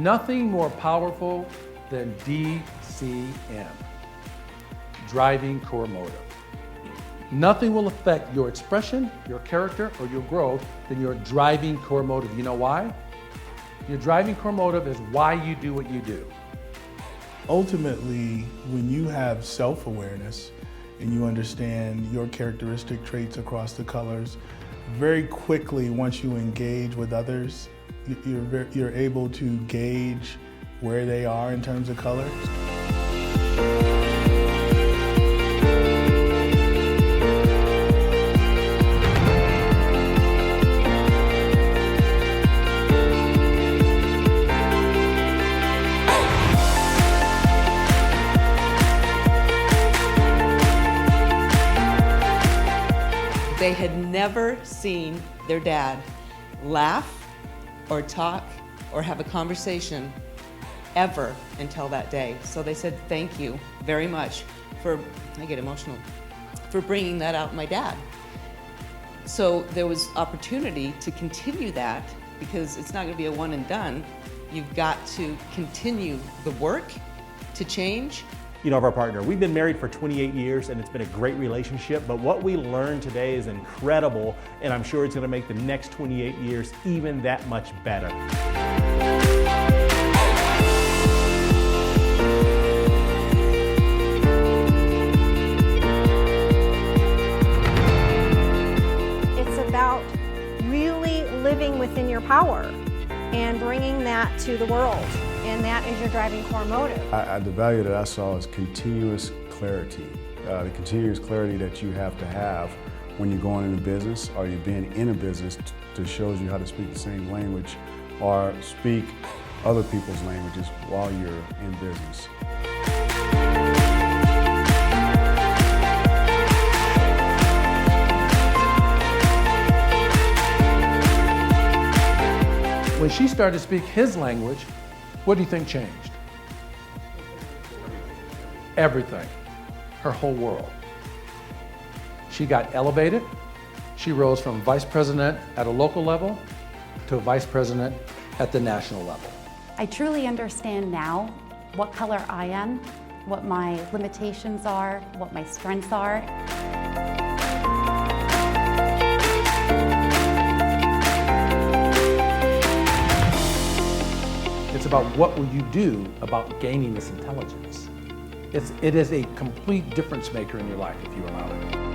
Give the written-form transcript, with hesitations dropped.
nothing more powerful than DCM, driving core motive. Nothing will affect your expression, your character, or your growth than your driving core motive. You know why? Your driving core motive is why you do what you do. Ultimately, when you have self-awareness and you understand your characteristic traits across the colors, very quickly, once you engage with others, you're able to gauge where they are in terms of colors. They had never seen their dad laugh or talk or have a conversation ever until that day. So they said, thank you very much for, I get emotional, for bringing that out in my dad. So there was opportunity to continue that because it's not gonna be a one and done. You've got to continue the work to change. You know, of our partner. We've been married for 28 years and it's been a great relationship, but what we learned today is incredible, and I'm sure it's gonna make the next 28 years even that much better. It's about really living within your power and bringing that to the world. And that is your driving core motive. The value that I saw is continuous clarity. The continuous clarity that you have to have when you're going into business or you're being in a business to shows you how to speak the same language or speak other people's languages while you're in business. When she started to speak his language, what do you think changed? Everything, her whole world. She got elevated. She rose from vice president at a local level to vice president at the national level. I truly understand now what color I am, what my limitations are, what my strengths are. It's about what will you do about gaining this intelligence. It is a complete difference maker in your life if you allow it.